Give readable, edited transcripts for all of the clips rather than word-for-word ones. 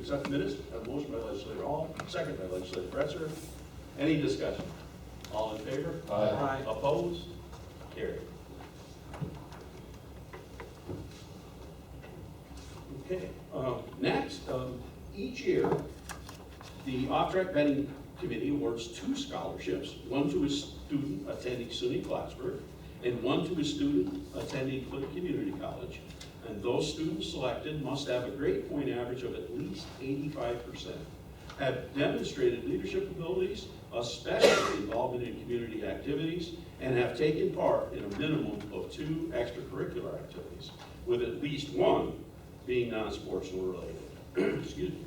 accept the minutes. Have a motion by legislator Hall, second by legislator Fretzer. Any discussion? All in favor? Aye. Opposed? Carried. Okay, next, each year, the off-track betting committee awards 2 scholarships, one to a student attending SUNY Plattsburgh and one to a student attending Cliff Community College. And those students selected must have a grade point average of at least 85%, have demonstrated leadership abilities, especially involvement in community activities, and have taken part in a minimum of 2 extracurricular activities, with at least one being non-sports related. Excuse me.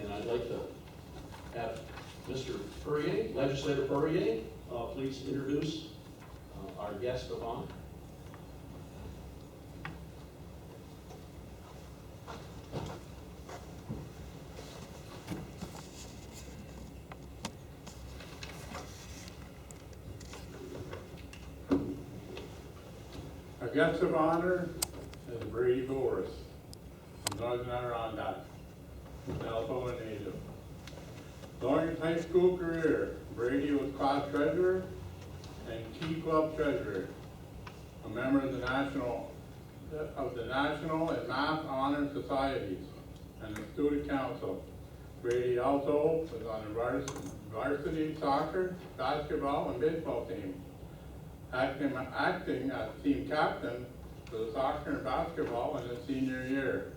And I'd like to have Mr. Perrier, Legislator Perrier, please introduce our guest of honor. Our guest of honor is Brady Boris from Northern Adirondack, an Alpha native. During his high school career, Brady was class treasurer and key club treasurer, a member of the National and Math Honor Societies, and the student council. Brady also was on the varsity soccer, basketball, and baseball team, acting as team captain for the soccer and basketball in his senior year.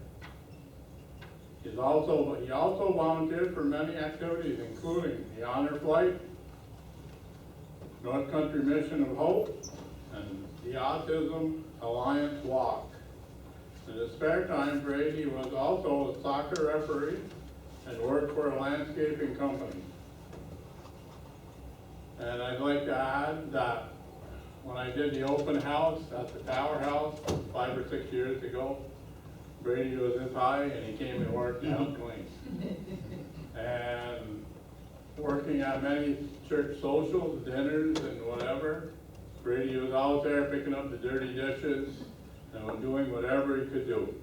He also volunteered for many activities, including the Honor Flight, North Country Mission of Hope, and the Autism Alliance Walk. In his spare time, Brady was also a soccer referee and worked for a landscaping company. And I'd like to add that when I did the open house at the Tower House 5 or 6 years ago, Brady was this high and he came and worked to help clean. And working at many church socials, dinners and whatever, Brady was out there picking up the dirty dishes and doing whatever he could do.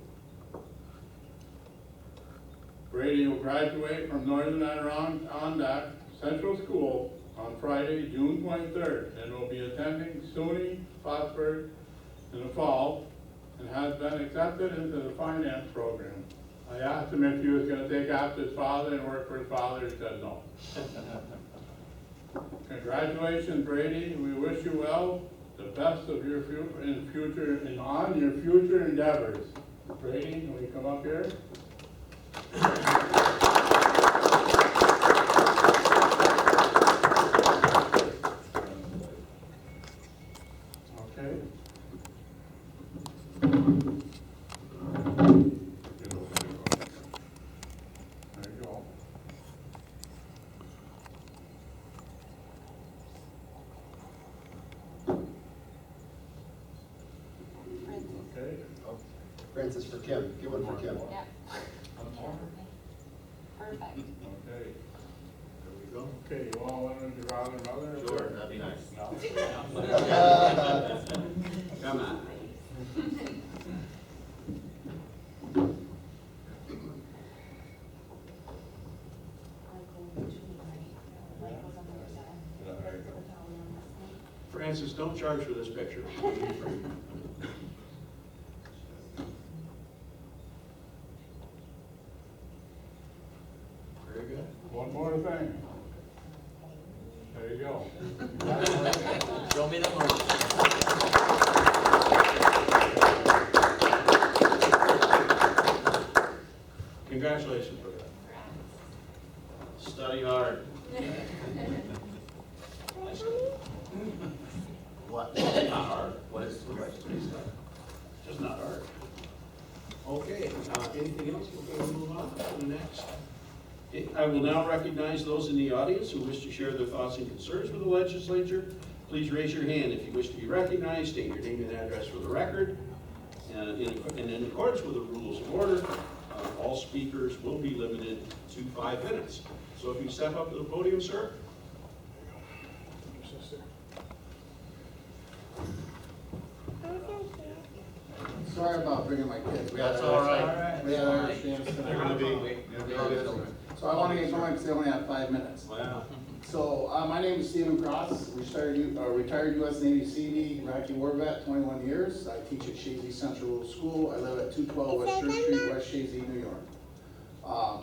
Brady will graduate from Northern Adirondack Central School on Friday, June 23rd, and will be attending SUNY Plattsburgh in the fall, and has been accepted into the finance program. I asked him if he was going to take after his father and work for his father. He said no. Congratulations, Brady. We wish you well, the best of your future endeavors. Brady, can we come up here? Okay. There you go. Okay. Francis for Kim. Give one for Kim. Yeah. Perfect. Okay. There we go. Okay, you all want to father and mother? Sure, that'd be nice. No. Come on. Francis, don't charge for this picture. Very good. One more thing. There you go. Show me the motion. Congratulations for that. Study hard. What? Not hard. What is the question? Just not hard. Okay, anything else before we move on to the next? I will now recognize those in the audience who wish to share their thoughts and concerns with the legislature. Please raise your hand if you wish to be recognized, state your name and address for the record. And in accordance with the rules of order, all speakers will be limited to 5 minutes. So if you step up to the podium, sir. sorry about bringing my kids. We had That's our- all right. We had our dance They're tonight. gonna be. So I wanna get going because they only have 5 minutes. Wow. So, my name is Stephen Cross, retired US Navy Sealy, Iraqi war vet, 21 years. I teach at Shazy Central School. I live at 212 West Church Street, West Shazy, New York.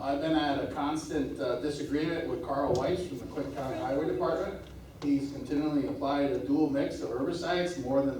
I've been at a constant disagreement with Carl Weiss from the Clinton County Highway Department. He's continually applied a dual mix of herbicides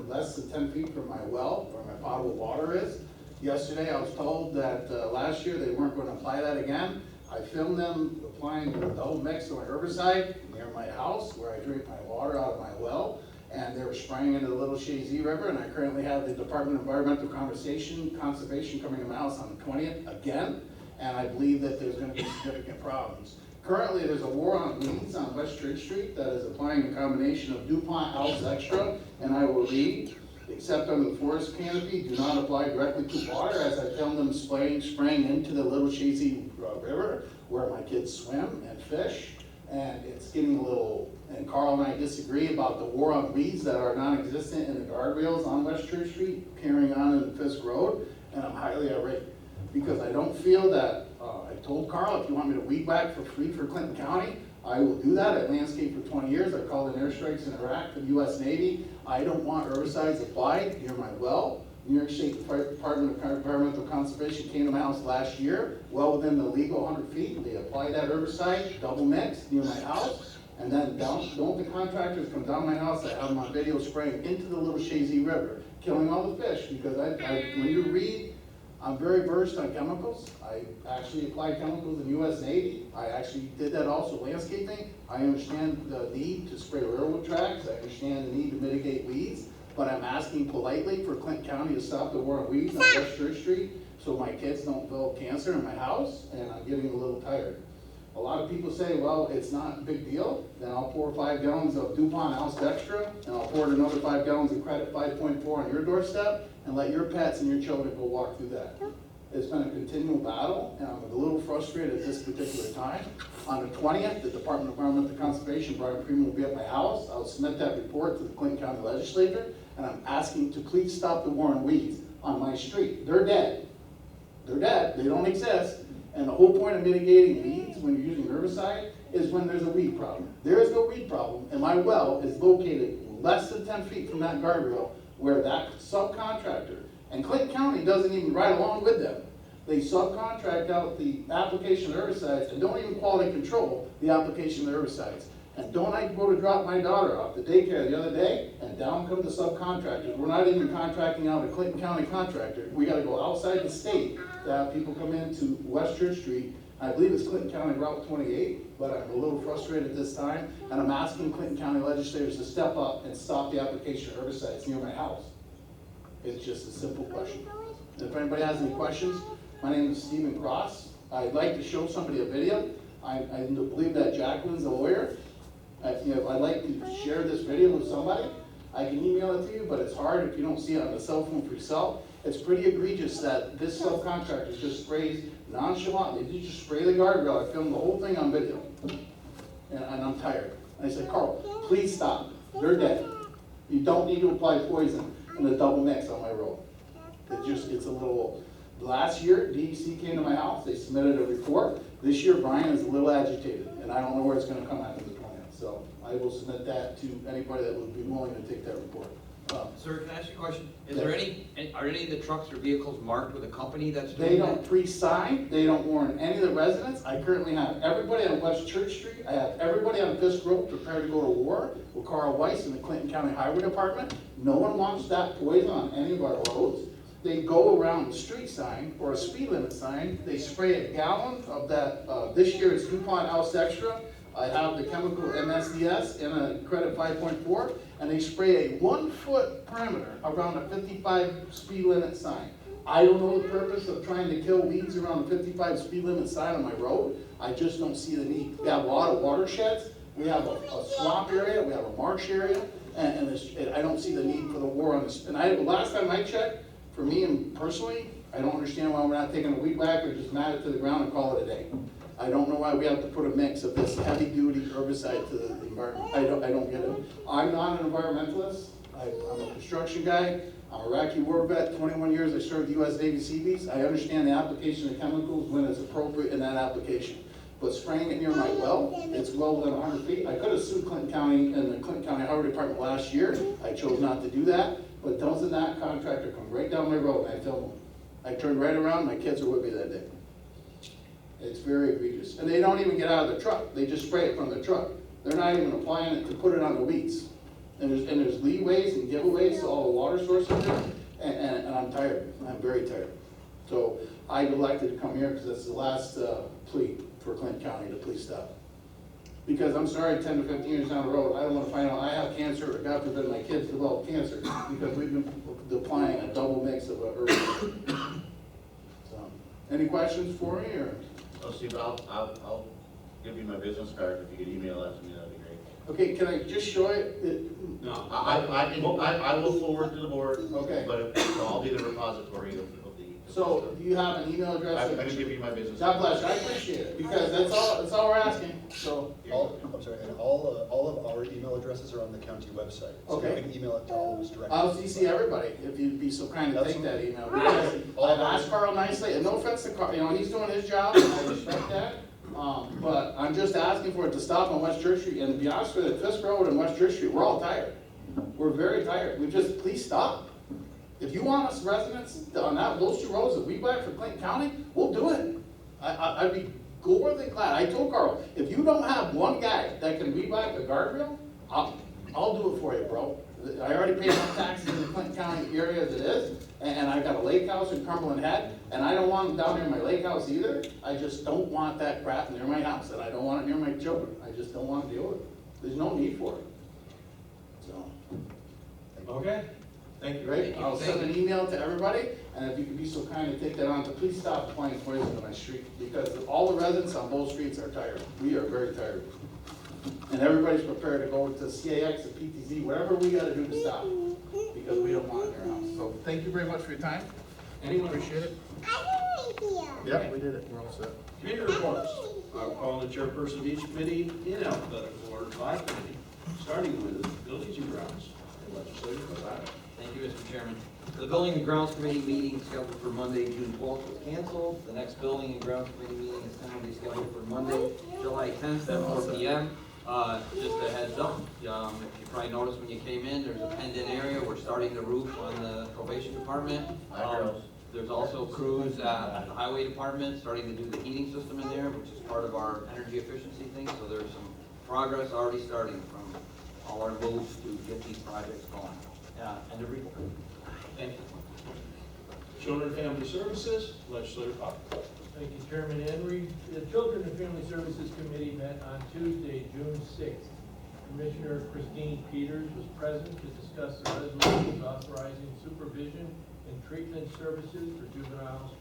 less than 10 feet from my well, where my potable water is. Yesterday, I was told that last year they weren't gonna apply that again. I filmed them applying the double mix of my herbicide near my house, where I drink my water out of my well, and they were spraying into the Little Shazy River, and I currently have the Department of Environmental Conservation coming to my house on the 20th again, and I believe that there's gonna be significant problems. Currently, there's a war on weeds on West Church Street that is applying a combination of DuPont Alps Extra, and I will read, except under the forest canopy, do not apply directly to water, as I filmed them spraying into the Little Shazy River, where my kids swim and fish, and it's getting a little, and Carl and I disagree about the war on weeds that are non-existent in the guardrails on West Church Street, carrying on in Fisk Road, and I'm highly irate, because I don't feel that, I told Carl, if you want me to weed whack for free for Clinton County, I will do that. I landscaped for 20 years. I called in airstrikes in Iraq for the US Navy. I don't want herbicides applied near my well. New York State Department of Environmental Conservation came to my house last year, well within the legal 100 feet. They applied that herbicide, double mix, near my house. And then don't the contractors come down my house, I have them on video spraying into the Little Shazy River, killing all the fish, because when you read, I'm very versed on chemicals. I actually applied chemicals in US Navy. I actually did that also landscaping. I understand the need to spray railroad tracks. I understand the need to mitigate weeds. But I'm asking politely for Clinton County to stop the war on weeds on West Church Street so my kids don't develop cancer in my house, and I'm getting a little tired. A lot of people say, well, it's not a big deal. Then I'll pour 5 gallons of DuPont Alps Extra, and I'll pour another 5 gallons of Credit 5.4 on your doorstep, and let your pets and your children go walk through that. It's been a continual battle, and I'm a little frustrated at this particular time. On the 20th, the Department of Environmental Conservation, Brian Freeman, will be at my house. I'll submit that report to the Clinton County Legislature, and I'm asking to please stop the war on weeds on my street. They're dead. They're dead. They don't exist. And the whole point of mitigating weeds when you're using herbicide is when there's a weed problem. There is no weed problem, and my well is located less than 10 feet from that guardrail where that subcontractor, and Clinton County doesn't even ride along with them. They subcontract out the application of herbicides and don't even quality control the application of herbicides. And don't I go to drop my daughter off the daycare the other day, and down come the subcontractors. We're not even contracting out a Clinton County contractor. We gotta go outside the state to have people come into West Church Street. I believe it's Clinton County Route 28, but I'm a little frustrated this time, and I'm asking Clinton County legislators to step up and stop the application of herbicides near my house. It's just a simple question. And if anybody has any questions, my name is Stephen Cross. I'd like to show somebody a video. I believe that Jacqueline's a lawyer. I'd like to share this video with somebody. I can email it to you, but it's hard if you don't see it on the cell phone for yourself. It's pretty egregious that this subcontractor just sprays nonchalantly. They just spray the guardrail. I filmed the whole thing on video. And I'm tired. And I said, Carl, please stop. They're dead. You don't need to apply poison in a double mix on my road. It's a little old. Last year, DEC came to my house. They submitted a report. This year, Brian is a little agitated, and I don't know where it's going to come after the 20th. So I will submit that to anybody that would be willing to take that report. Sir, can I ask you a question? Are any of the trucks or vehicles marked with a company that's doing They that? don't pre-sign, they don't warn any of the residents. I currently have everybody on West Church Street, I have everybody on Fisk Road prepared to go to war with Carl Weiss and the Clinton County Highway Department. No one wants that poison on any of our roads. They go around the street sign or a speed limit sign, they spray a gallon of that, this year it's DuPont Alps Extra. I have the chemical MSDS in a Credit 5.4, and they spray a 1 foot perimeter around a 55 speed limit sign. I don't know the purpose of trying to kill weeds around the 55 speed limit sign on my road. I just don't see the need. We have a lot of watersheds, we have a swamp area, we have a marsh area, and I don't see the need for the war on this. And last time I checked, for me and personally, I don't understand why we're not taking a weed whack or just mat it to the ground and call it a day. I don't know why we have to put a mix of this heavy-duty herbicide to the environment. I don't get it. I'm not an environmentalist. I'm a construction guy. I'm a Iraqi war vet, 21 years I served the US Navy Seabees. I understand the application of chemicals when it's appropriate in that application. But spraying it near my well, it's well within 100 feet. I could have sued Clinton County and the Clinton County Highway Department last year. I chose not to do that, but doesn't that contractor come right down my road and I filmed him. I turned right around, my kids were with me that day. It's very egregious. And they don't even get out of the truck. They just spray it from the truck. They're not even applying it to put it on the weeds. And there's leeways and giveaways to all the water sources there. And I'm tired. I'm very tired. So I elected to come here because that's the last plea for Clinton County to please stop. Because I'm sorry, 10 to 15 years down the road, I don't want to find out I have cancer or God forbid my kids develop cancer because we've been applying a double mix of herbicide. So, any questions for me or? Oh, Steve, I'll give you my business card. If you could email that to me, that'd be great. Okay, can I just show it? No. I will forward to the board. Okay. But I'll be the repository of the. So, do you have an email address? I can give you my business. God bless you, I appreciate it, because that's all we're asking, so. I'm sorry, and all of our email addresses are on the county website. So Okay. you can email it to all of us directly. I'll CC everybody, if you'd be so kind to take that email, because I've asked Carl nicely, and no offense to Carl, you know, he's doing his job, and I respect that. But I'm just asking for it to stop on West Church Street, and to be honest with you, Fisk Road and West Church Street, we're all tired. We're very tired, please stop. If you want us residents on those two roads that we buy for Clinton County, we'll do it. I'd be more than glad. I told Carl, if you don't have one guy that can rebuy a guardrail, I'll do it for you, bro. I already paid my taxes in the Clinton County area as it is, and I've got a lake house in Cumberland Head, and I don't want them down near my lake house either. I just don't want that crap near my house, and I don't want it near my children. I just don't want to deal with it. There's no need for it. So. Okay, thank you. Great, I'll send an email to everybody, and if you could be so kind to take that on, to please stop applying poison to my street, because all the residents on both streets are tired. We are very tired. And everybody's prepared to go to CAX and PTZ, whatever we gotta do to stop, because we don't want it in our house. So, thank you very much for your time. Anyone? Appreciate it. Yep, we did it. We're all set. Committee reports. I'll call the chairperson of each committee in alphabetical order by committee, starting with buildings and grounds and legislative provider. Thank you, Mr. Chairman. The Building and Grounds Committee meeting scheduled for Monday, June 12th was canceled. The next Building and Grounds Committee meeting is tentatively scheduled for Monday, July 10th at 4 p.m. Just a heads up, if you probably noticed when you came in, there's a penned-in area. We're starting the roof on the probation department. There's also crews at the highway department starting to do the heating system in there, which is part of our energy efficiency thing. So there's some progress already starting from all our moves to get these projects going. End of report. Thank you. Children and Family Services, legislative provider. Thank you, Chairman Henry. The Children and Family Services Committee met on Tuesday, June 6th. Commissioner Christine Peters was present to discuss the resolutions authorizing supervision and treatment services for juveniles,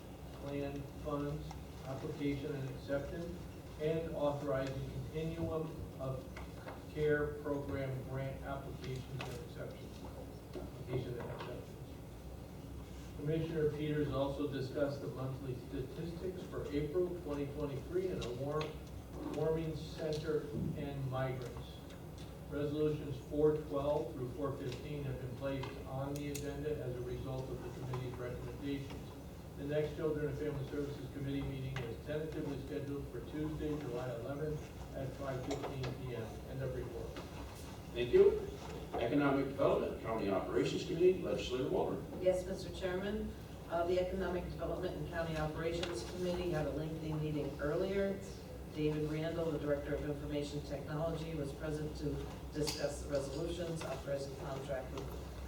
plan funds, application and acceptance, and authorizing continuum of care program grant applications and exceptions. Commissioner Peters also discussed the monthly statistics for April 2023 and a warming center and migrants. Resolutions 412 through 415 have been placed on the agenda as a result of the committee's recommendations. The next Children and Family Services Committee meeting is tentatively scheduled for Tuesday, July 11th at 5:15 p.m. End of report. Thank you. Economic Development, County Operations Committee, legislative Walter. Yes, Mr. Chairman. The Economic Development and County Operations Committee had a lengthy meeting earlier. David Randall, the Director of Information Technology, was present to discuss the resolutions, authorizing contract with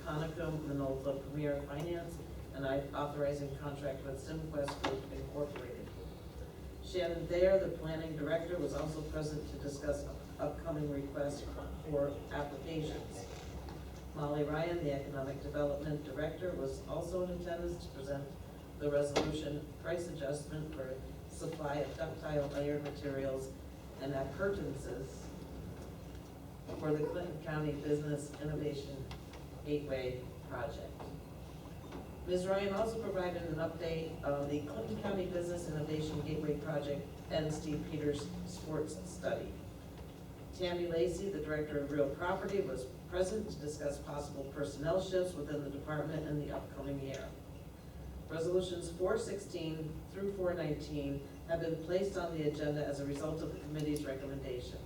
Conoco Minolta Premier Finance, and authorizing contract with SimQuest Group Incorporated. Shannon Dare, the Planning Director, was also present to discuss upcoming requests for applications. Molly Ryan, the Economic Development Director, was also in attendance to present the resolution price adjustment for supply of ductile iron materials and appurtenances for the Clinton County Business Innovation Gateway project. Ms. Ryan also provided an update on the Clinton County Business Innovation Gateway project and Steve Peters' sports study. Tammy Lacey, the Director of Real Property, was present to discuss possible personnel shifts within the department in the upcoming year. Resolutions 416 through 419 have been placed on the agenda as a result of the committee's recommendation.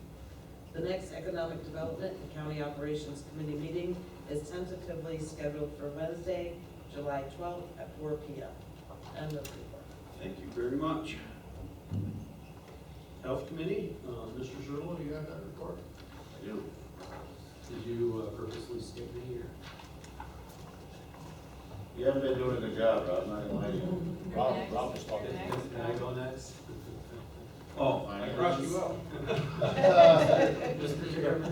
The next Economic Development and County Operations Committee meeting is tentatively scheduled for Wednesday, July 12th at 4 p.m. End of report. Thank you very much. Health Committee, Mr. Zerlo, you have that report? I do. Did you purposely skip me or? You haven't been doing a good job, Rob, not gonna lie to you. Rob just talked. Can I go next? Oh, I crossed you out. Mr. Chairman?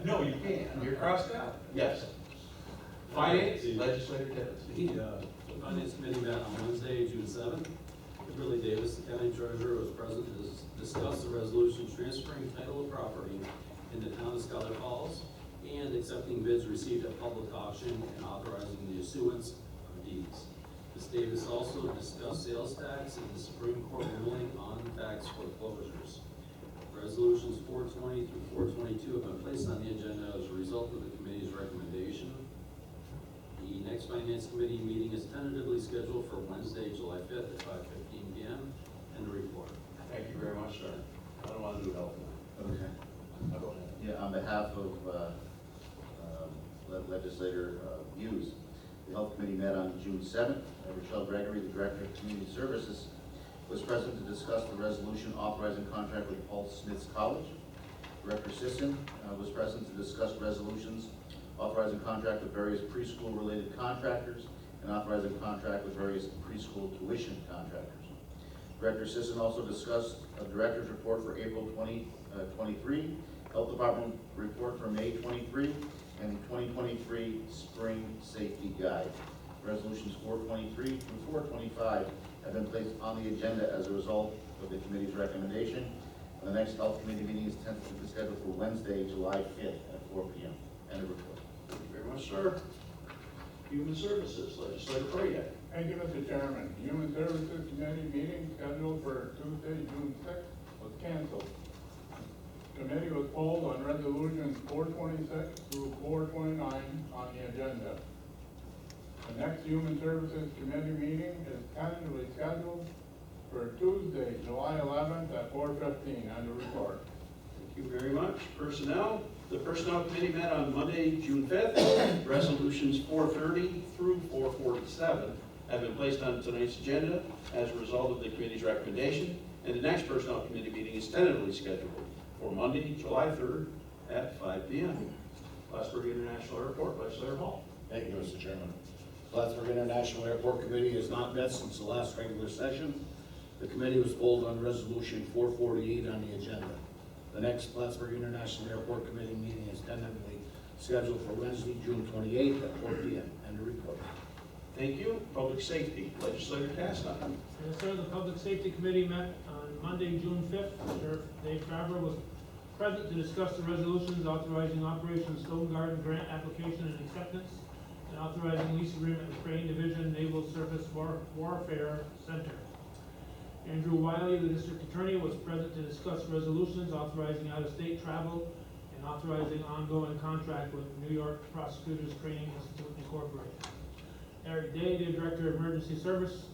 No, you can't. You're crossed out. Yes. Finance, Legislator Tibbetts. The Finance Committee met on Wednesday, June 7th. Kimberly Davis, the county treasurer, was present to discuss the resolution transferring title of property in the town of Scholar Falls and accepting bids received at public auction and authorizing the issuance of deeds. Ms. Davis also discussed sales tax and the Supreme Court ruling on tax foreclosures. Resolutions 420 through 422 have been placed on the agenda as a result of the committee's recommendation. The next Finance Committee meeting is tentatively scheduled for Wednesday, July 5th at 5:15 p.m. And a report. Thank you very much, sir. I don't want to do health now. Okay. Go ahead. Yeah, on behalf of Legislator Hughes, the Health Committee met on June 7th. Rochelle Gregory, the Director of Community Services, was present to discuss the resolution authorizing contract with Paul Smith's College. Director Sisson was present to discuss resolutions authorizing contract with various preschool-related contractors and authorizing contract with various preschool tuition contractors. Director Sisson also discussed a director's report for April 2023, Health Department report for May 23, and the 2023 Spring Safety Guide. Resolutions 423 through 425 have been placed on the agenda as a result of the committee's recommendation. And the next Health Committee meeting is tentatively scheduled for Wednesday, July 5th at 4 p.m. End of report. Thank you very much, sir. Human Services, Legislator Proyak. Thank you, Mr. Chairman. Human Services Committee meeting scheduled for Tuesday, June 6th was canceled. Committee was polled on resolutions 426 through 429 on the agenda. The next Human Services Committee meeting is tentatively scheduled for Tuesday, July 11th at 4:15. End of report. Thank you very much. Personnel, the Personnel Committee met on Monday, June 5th. Resolutions 430 through 447 have been placed on tonight's agenda as a result of the committee's recommendation, and the next Personnel Committee meeting is tentatively scheduled for Monday, July 3rd at 5 p.m. Plattsburgh International Airport, Legislator Hall. Thank you, Mr. Chairman. Plattsburgh International Airport Committee has not met since the last regular session. The committee was polled on resolution 448 on the agenda. The next Plattsburgh International Airport Committee meeting is tentatively scheduled for Wednesday, June 28th at 4 p.m. End of report. Thank you. Public Safety, Legislator Caston. Yes, sir. The Public Safety Committee met on Monday, June 5th. Sheriff Dave Travers was present to discuss the resolutions authorizing Operation Stone Garden grant application and acceptance, and authorizing lease agreement with Crane Division Naval Surface Warfare Center. Andrew Wiley, the district attorney, was present to discuss resolutions authorizing out-of-state travel and authorizing ongoing contract with New York Prosecutors Training Institute Incorporated. Eric Day, the director of emergency service,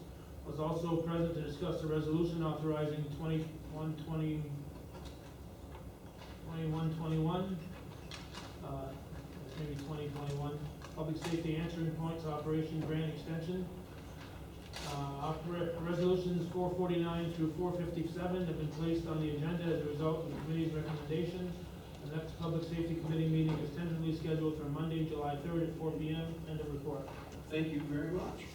was also present to discuss the resolution authorizing 2121, maybe 2021, public safety answering points operation grant extension. Resolutions 449 through 457 have been placed on the agenda as a result of the committee's recommendation. The next Public Safety Committee meeting is tentatively scheduled for Monday, July 3rd at 4 p.m. End of report. Thank you very much.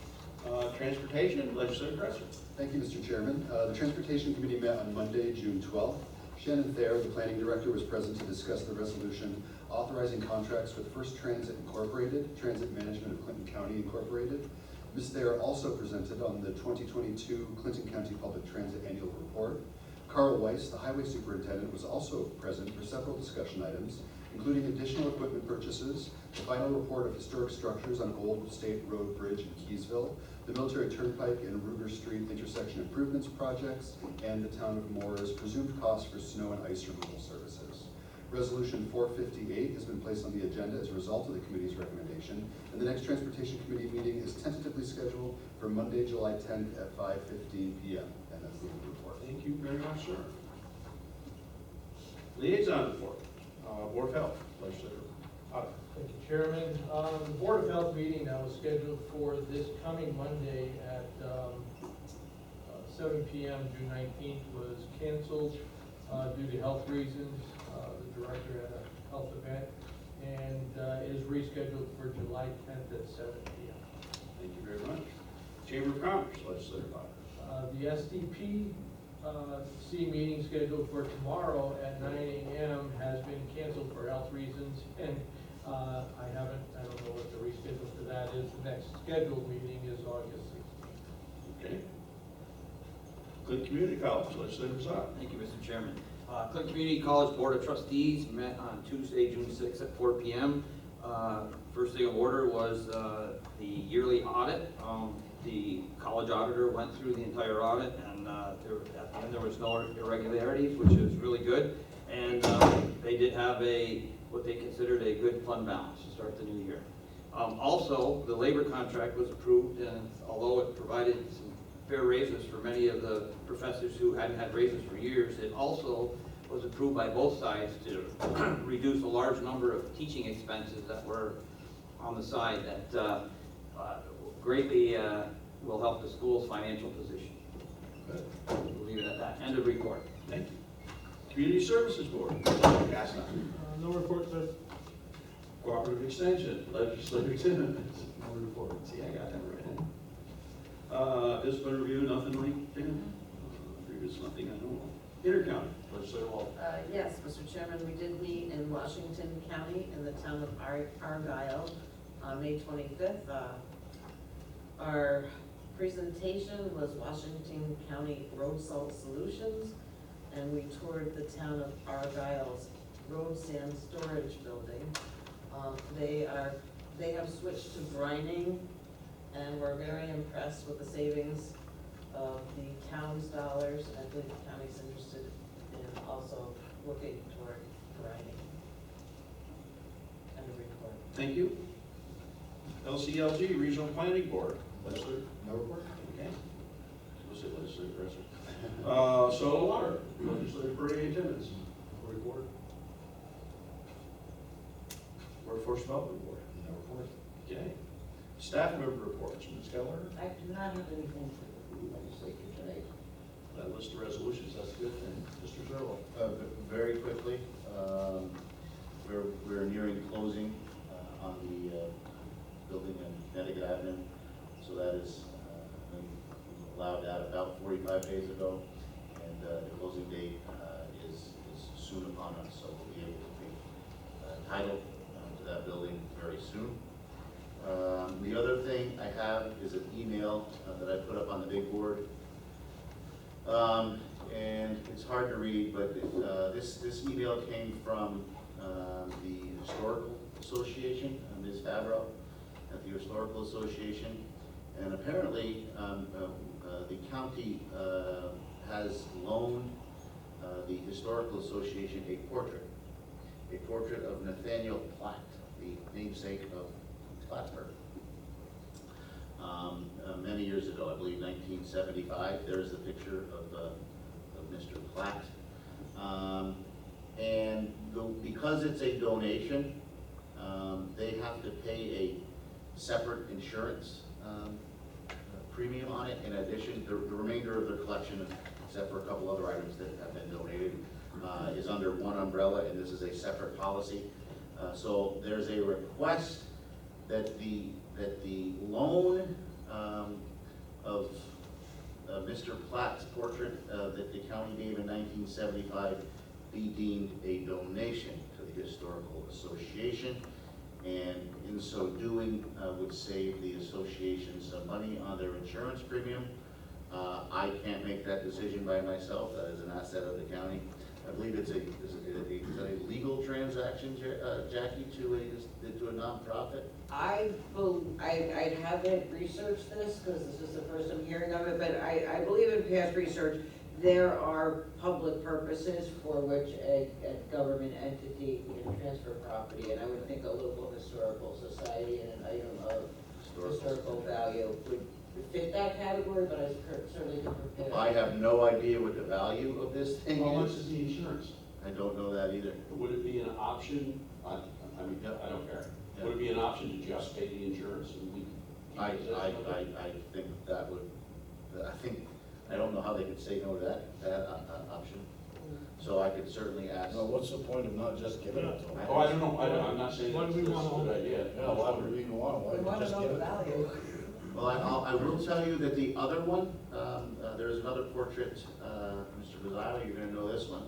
Transportation, Legislator Cresser. Thank you, Mr. Chairman. The Transportation Committee met on Monday, June 12th. Shannon Thayer, the Planning Director, was present to discuss the resolution authorizing contracts with First Transit Incorporated, Transit Management of Clinton County Incorporated. Ms. Thayer also presented on the 2022 Clinton County Public Transit Annual Report. Carl Weiss, the Highway Superintendent, was also present for several discussion items, including additional equipment purchases, the final report of historic structures on Old State Road Bridge in Keysville, the Military Turnpike and Ruger Street intersection improvements projects, and the Town of Moore's presumed cost for snow and ice removal services. Resolution 458 has been placed on the agenda as a result of the committee's recommendation, and the next Transportation Committee meeting is tentatively scheduled for Monday, July 10th at 5:15 p.m. And that's the end of the report. Thank you very much, sir. Liaison report, Board of Health, Legislator Potter. Thank you, Chairman. The Board of Health meeting that was scheduled for this coming Monday at 7 p.m. June 19th was canceled due to health reasons. The director had a health event, and it is rescheduled for July 10th at 7 p.m. Thank you very much. Chamber of Commerce, Legislator Potter. The SDP meeting scheduled for tomorrow at 9 a.m. has been canceled for health reasons, and I don't know what the reschedule for that is. The next scheduled meeting is August 16th. Okay. Clinton Community College, Legislator Rosado. Thank you, Mr. Chairman. Clinton Community College Board of Trustees met on Tuesday, June 6th at 4 p.m. First thing of order was the yearly audit. The college auditor went through the entire audit, and at the end there was no irregularities, which is really good. And they did have what they considered a good fund balance to start the new year. Also, the labor contract was approved, and although it provided some fair raises for many of the professors who hadn't had raises for years, it also was approved by both sides to reduce a large number of teaching expenses that were on the side that greatly will help the school's financial position. Good. We'll leave it at that. End of report. Thank you. Community Services Board, Legislator Gaston. No report, sir. Cooperative Extension, Legislator Timmons. No report. See, I got that right. Discipline review, nothing like that. Previous nothing I know of. Intercounty, Legislator Wall. Yes, Mr. Chairman, we did meet in Washington County in the town of Argyle on May 25th. Our presentation was Washington County Road Salt Solutions, and we toured the town of Argyle's road sand storage building. They have switched to brining, and we're very impressed with the savings of the town's dollars. I believe the county's interested in also looking toward brining. End of report. Thank you. LCLG, Regional Planning Board, Legislator. No report? Okay. We'll say Legislator Presser. Soil Water, Legislator Bernadette Timmons. No report. Workforce Development Board. No report. Okay. Staff member reports, Ms. Keller. I do not have anything for the legislature today. That list of resolutions, that's a good thing. Mr. Zerlo. Very quickly, we're nearing closing on the building on Connecticut Avenue. So that is, we allowed that about 45 days ago, and the closing date is soon upon us. So we'll be able to take title to that building very soon. The other thing I have is an email that I put up on the big board. And it's hard to read, but this email came from the Historical Association, Ms. Favreau at the Historical Association. And apparently, the county has loaned the Historical Association a portrait of Nathaniel Platt, the namesake of Plattsburgh. Many years ago, I believe 1975, there's the picture of Mr. Platt. And because it's a donation, they have to pay a separate insurance premium on it. In addition, the remainder of their collection, except for a couple other items that have been donated, is under one umbrella, and this is a separate policy. So there's a request that the loan of Mr. Platt's portrait that the county gave in 1975 be deemed a donation to the Historical Association, and in so doing would save the association some money on their insurance premium. I can't make that decision by myself. That is an asset of the county. I believe it's a legal transaction, Jackie, to a nonprofit. I haven't researched this because this is the first I'm hearing of it, but I believe in past research there are public purposes for which a government entity can transfer property, and I would think a local historical society and an item of historical value would fit that category, but I certainly can prepare. I have no idea what the value of this thing How much is. is the insurance? I don't know that either. Would it be an option, I mean, I don't care, would it be an option to just pay the insurance and we? I think that would, I don't know how they could say no to that option. So I could certainly ask. Now, what's the point of not just giving it to them? Oh, I don't know, I'm not saying Why that's do we that's a wanna- good idea. Yeah, why would we even want, why We want don't to you just know give the it? value. Well, I will tell you that the other one, there's another portrait, Mr. Gonzalez, you're gonna know this one,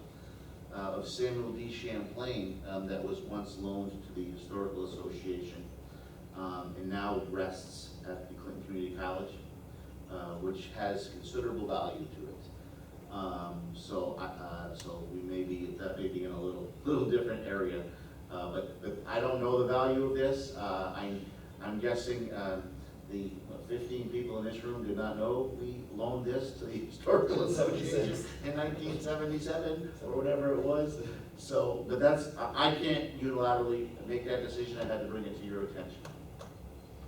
of Samuel D. Champlain, that was once loaned to the Historical Association, and now rests at the Clinton Community College, which has considerable value to it. So we may be, that may be in a little different area, but I don't know the value of this. I'm guessing, the 15 people in this room do not know we loaned this to the Historical Association in 1977 or whatever it was. So, but that's, I can't unilaterally make that decision. I had to bring it to your attention.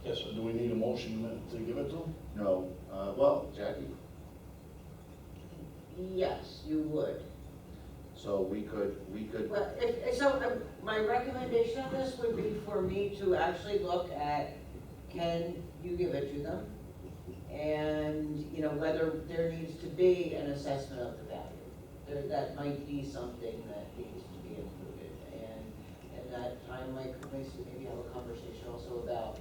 Yes, sir. So do we need a motion to give it to them? No, well, Jackie, Yes, you would. so we could, Well, my recommendation on this would be for me to actually look at, can you give it to them? And, you know, whether there needs to be an assessment of the value. That might be something that needs to be included. And that time might maybe have a conversation also about.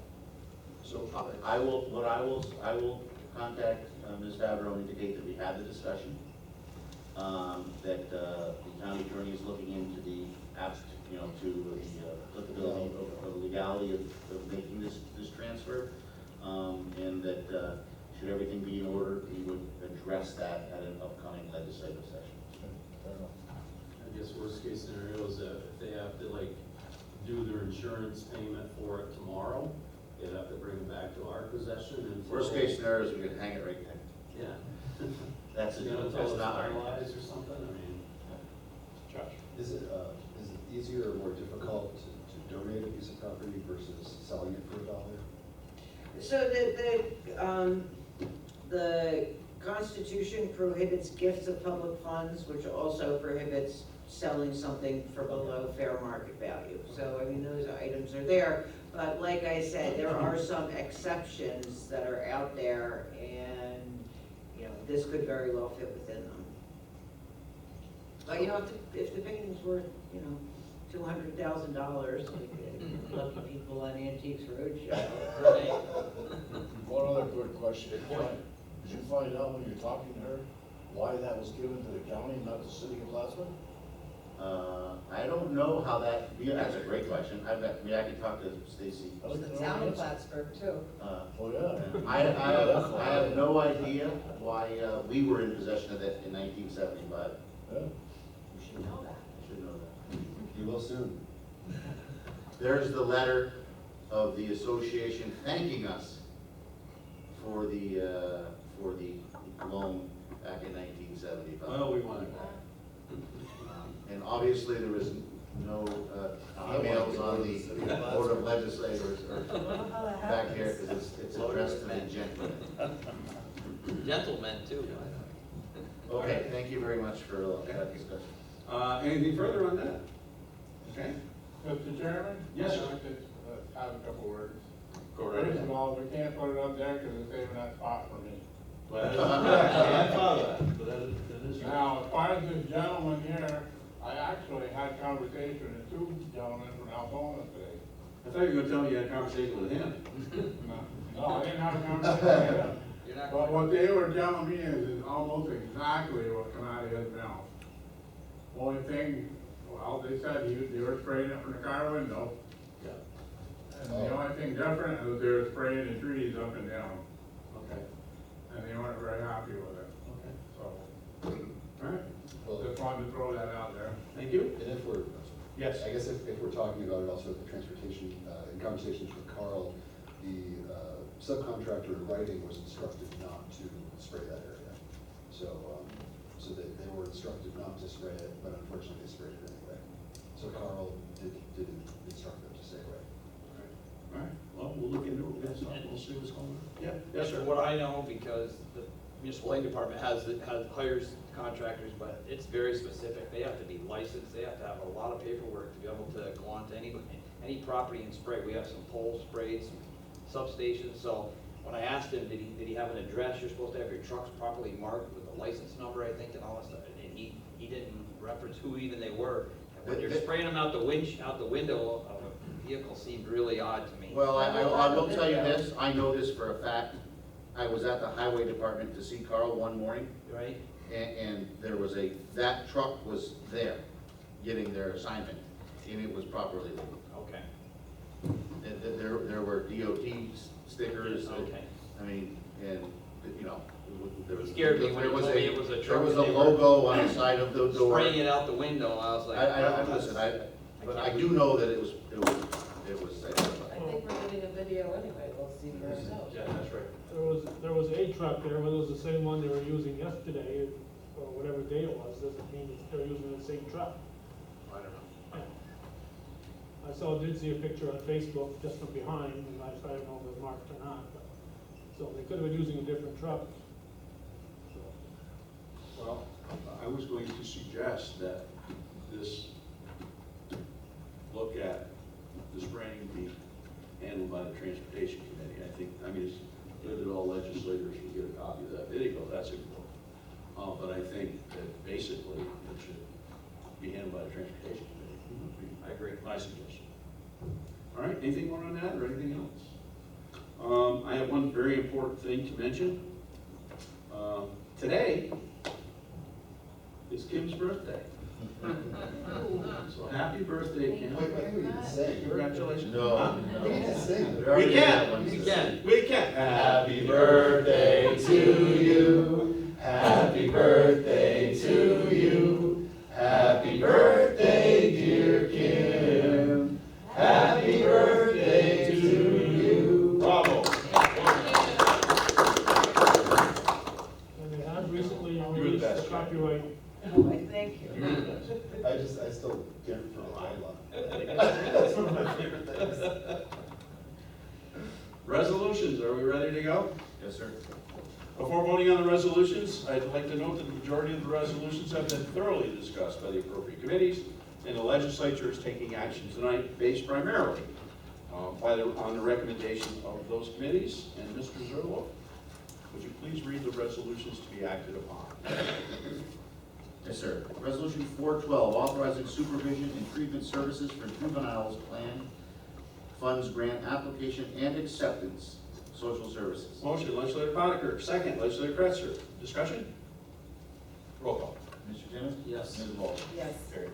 so I will contact Ms. Favreau and indicate that we had the discussion. That the county attorney is looking into the to the applicability of the legality of making this transfer. And that should everything be in order, we would address that at an upcoming legislative session. Fair enough. I guess worst case scenario is that if they have to like do their insurance payment for it tomorrow, they'd have to bring it back to our possession and. Worst case scenario is we could hang it right there. Yeah. That's You know, until it's not our. finalized or something, I mean. Josh? Is it easier or more difficult to donate a piece of property versus selling it for $1? So the Constitution prohibits gifts of public funds, which also prohibits selling something for below fair market value. So, I mean, those items are there, but like I said, there are some exceptions that are out there, and, you know, this could very well fit within them. But, you know, if the painting's worth, you know, $200,000, like lucky people on Antiques Roadshow. Right. One other quick question. Did you find out when you're talking to her, why that was given to the county, not the city of Plattsburgh? I don't know how that, yeah, that's a great question. I can talk to Stacy. I like to know The town the of answer. Plattsburgh too. Oh, yeah. I have no idea why we were in possession of that in 1975. Yeah. You should know that. I should know that. You will soon. There's the letter of the association thanking us for the loan back in 1975. Well, we want it back. And obviously, there was no emails on the Board of Legislators or back here, because it's addressed to the gentleman. Gentlemen too. Okay, thank you very much for that discussion. Anything further on that? Okay. Mr. Chairman? Yes, sir. I'd like to have a couple words. Go right First ahead. of all, we can't put it up there because it's saving that spot for me. Well, that is correct. I thought of that, but that is. Now, as far as this gentleman here, I actually had conversation with two gentlemen from Algona today. I thought you were gonna tell me you had a conversation with him. No, I didn't have a conversation with them. You're not But what they were telling me is almost exactly what come out of his mouth. Only thing, well, they said they were spraying it from the car window. Yeah. And the only thing different is they were spraying the trees up and down, Okay. and they weren't very happy with it, Okay. so. All right. Well, Just wanted to throw that out there. Thank you. and if we're, Yes. I guess if we're talking about it also at the transportation, in conversations with Carl, the subcontractor in writing was instructed not to spray that area. So spray it, but unfortunately they sprayed it anyway. So Carl did instruct them to stay away. All right, well, we'll look into it, we'll see what's going on. Yeah, yes, sir. What I know, because the municipal light department hires contractors, but it's very specific. They have to be licensed, they have to have a lot of paperwork to be able to go onto any property and spray. We have some poles sprayed, some substations, so when I asked him, did he have an address? You're supposed to have your trucks properly marked with a license number, I think, and all that stuff, and he didn't reference who even they were. And when you're spraying them out the window of a vehicle seemed really odd to me. Well, I will tell you this, I know this for a fact. I was at the highway department to see Carl one morning, Right? and there was that truck was there, getting their assignment, and it was properly labeled. Okay. There were DOT stickers, Okay. I mean, and, you know, there was. Scared me when he there was told me it was a There truck was a and they were logo on the side of the door. Spraying it out the window, I was like. Listen, but I do know that it was I think we're getting a video anyway, we'll see for ourselves. Yeah, that's right. There was a truck there, whether it was the same one they were using yesterday, or whatever day it was, doesn't mean that they're using the same truck. I don't know. I did see a picture on Facebook just from behind, and I don't know if it was marked or not, but, so they could have been using a different truck. So, Well, I was going to suggest that this look at the spraying be handled by the Transportation Committee. I mean, it's good that all legislators will get a copy of that video, that's important. But I think that basically it should be handled by the Transportation Committee. I agree. My suggestion. All right, anything more on that or anything else? I have one very important thing to mention. Today is Kim's birthday. So happy birthday, Kim. Wait, we didn't sing. Congratulations. No, Huh? We didn't sing. We can. We can. Happy birthday to you. Happy birthday to you. Happy birthday, dear Kim. Happy birthday to you. Bravo. and they have recently You're the released best, the copyright. Oh, Thank you. You're the best. I still get it for Lila. That's one of my favorite things. Resolutions, are we ready to go? Yes, sir. Before voting on the resolutions, I'd like to note that the majority of the resolutions have been thoroughly discussed by the appropriate committees, and the legislature is taking action tonight based primarily on the recommendation of those committees. And Mr. Zerlo, would you please read the resolutions to be acted upon? Yes, sir. Resolution 412, authorizing supervision and treatment services for juveniles plan funds grant application and acceptance, social services. Motion, legislator Potiker. Second, legislator Kretzer. Discussion? Roll call. Mr. Timmons? Yes. Ms. Walsh? Yes. Carried.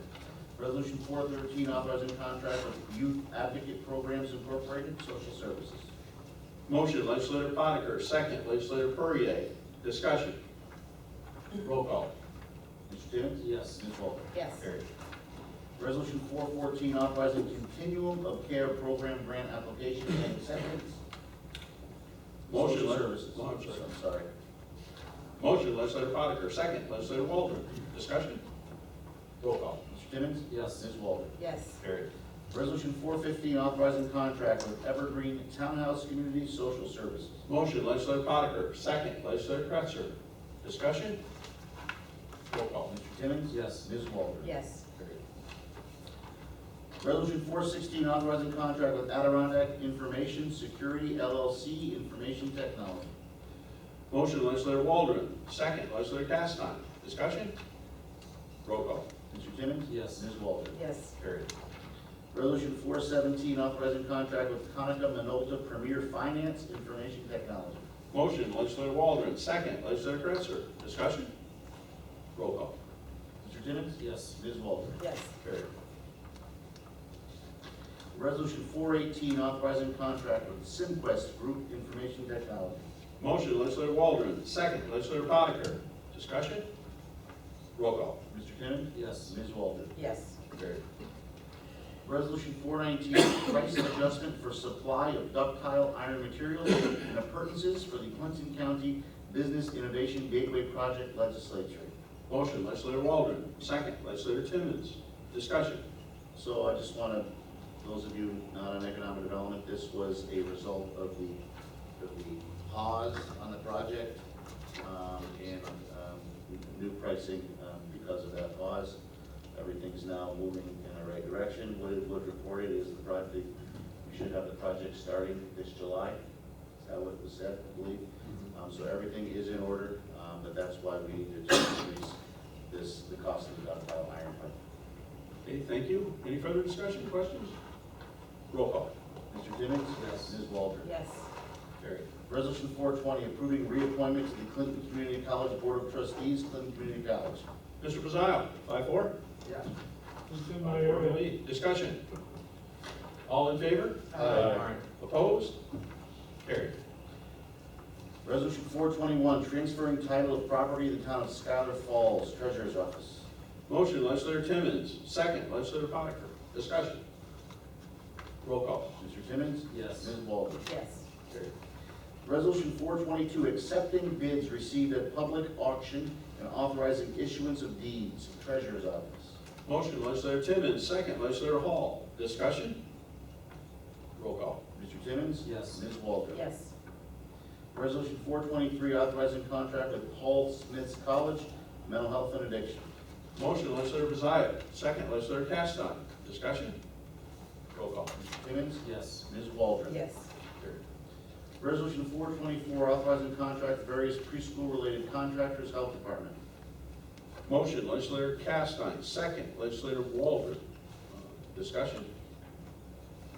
Resolution 413, authorizing contract with Youth Advocate Programs Incorporated, social services. Motion, legislator Potiker. Second, legislator Perrier. Discussion? Roll call. Mr. Timmons? Yes. Ms. Walsh? Yes. Carried. Resolution 414, authorizing continuum of care program grant application and acceptance. Motion, Social le- services. Oh, I'm sorry. I'm sorry. Motion, legislator Potiker. Second, legislator Waldron. Discussion? Roll call. Mr. Timmons? Yes. Ms. Walsh? Yes. Carried. Resolution 415, authorizing contract with Evergreen Townhouse Community Social Services. Motion, legislator Potiker. Second, legislator Kretzer. Discussion? Roll call. Mr. Timmons? Yes. Ms. Walsh? Yes. Carried. Resolution 416, authorizing contract with Adirondack Information Security LLC, Information Technology. Motion, legislator Waldron. Second, legislator Castine. Discussion? Roll call. Mr. Timmons? Yes. Ms. Walsh? Yes. Carried. Resolution 417, authorizing contract with Conica Minolta Premier Finance Information Technology. Motion, legislator Waldron. Second, legislator Kretzer. Discussion? Roll call. Mr. Timmons? Yes. Ms. Walsh? Yes. Carried. Resolution 418, authorizing contract with SimQuest Group Information Technology. Motion, legislator Waldron. Second, legislator Potiker. Discussion? Roll call. Mr. Timmons? Yes. Ms. Walton? Yes. Carried. Resolution 419, price adjustment for supply of ductile iron materials and appurtenances for the Clinton County Business Innovation Gateway Project Legislature. Motion, legislator Waldron. Second, legislator Timmons. Discussion. So I just want to, those of you not on economic development, this was a result of the pause on the project and new pricing because of that pause. Everything's now moving in the right direction. What it would report is the project, we should have the project starting this July. Is that what was said, I believe? So everything is in order, but that's why we need to increase the cost of the ductile iron pipe. Okay, thank you. Any further discussion, questions? Roll call. Mr. Timmons? Yes. Ms. Walter? Yes. Carried. Resolution 420, approving reappointment to the Clinton Community College Board of Trustees, Clinton Community College. Mr. Pizzato, 5-4. Yes. It's in my area. Discussion. All in favor? Aye. Opposed? Carried. Resolution 421, transferring title of property in the town of Schuyler Falls, Treasurer's Office. Motion, legislator Timmons. Second, legislator Potiker. Discussion. Roll call. Mr. Timmons? Yes. Ms. Walter? Yes. Carried. Resolution 422, accepting bids received at public auction and authorizing issuance of deeds, Treasurer's Office. Motion, legislator Timmons. Second, legislator Hall. Discussion. Roll call. Mr. Timmons? Yes. Ms. Walter? Yes. Resolution 423, authorizing contract with Paul Smith's College, Mental Health and Addiction. Motion, legislator Pizzato. Second, legislator Caston. Discussion. Roll call. Mr. Timmons? Yes. Ms. Walter? Yes. Carried. Resolution 424, authorizing contract with various preschool-related contractors, Health Department. Motion, legislator Caston. Second, legislator Waldron. Discussion.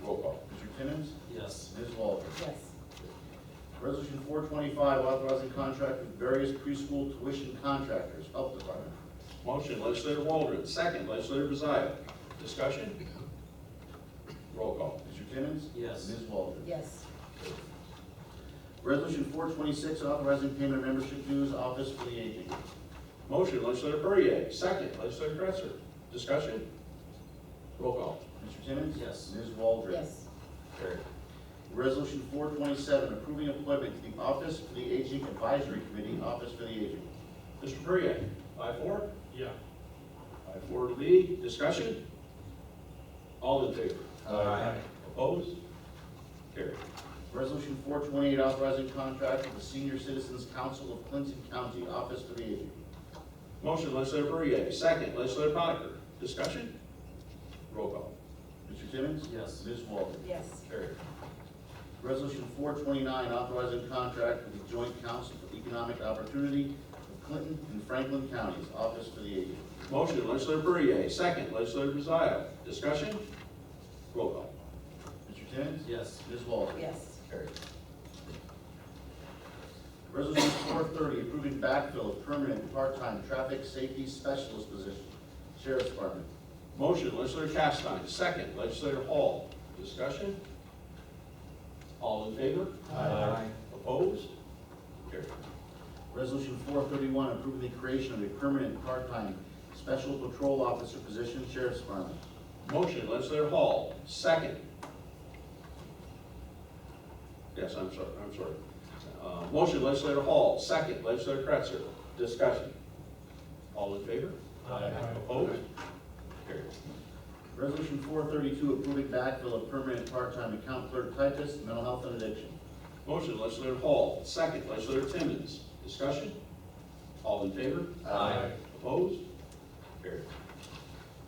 Roll call. Mr. Timmons? Yes. Ms. Walter? Yes. Resolution 425, authorizing contract with various preschool tuition contractors, Health Department. Motion, legislator Waldron. Second, legislator Pizzato. Discussion. Roll call. Mr. Timmons? Yes. Ms. Walter? Yes. Resolution 426, authorizing payment of membership dues, Office for the Aging. Motion, legislator Perrier. Second, legislator Kretzer. Discussion. Roll call. Mr. Timmons? Yes. Ms. Walter? Yes. Carried. Resolution 427, approving appointment to the Office for the Aging Advisory Committee, Office for the Aging. Mr. Perrier. 5-4. Yeah. 5-4 to lead. Discussion. All in favor? Aye. Opposed? Carried. Resolution 428, authorizing contract with the Senior Citizens Council of Clinton County, Office for the Aging. Motion, legislator Perrier. Second, legislator Potiker. Discussion. Roll call. Mr. Timmons? Yes. Ms. Walter? Yes. Carried. Resolution 429, authorizing contract with the Joint Council for Economic Opportunity of Clinton and Franklin Counties, Office for the Aging. Motion, legislator Perrier. Second, legislator Pizzato. Discussion. Roll call. Mr. Timmons? Yes. Ms. Walter? Yes. Carried. Resolution 430, approving backfill of permanent part-time traffic safety specialist position, Sheriff's Department. Motion, legislator Caston. Second, legislator Hall. Discussion. All in favor? Aye. Opposed? Carried. Resolution 431, approving the creation of a permanent part-time special patrol officer position, Sheriff's Department. Motion, legislator Hall. Second. Yes, I'm sorry. Motion, legislator Hall. Second, legislator Kretzer. Discussion. All in favor? Aye. Opposed? Carried. Resolution 432, approving backfill of permanent part-time account clerk typist, mental health and addiction. Motion, legislator Hall. Second, legislator Timmons. Discussion. All in favor? Aye. Opposed? Carried.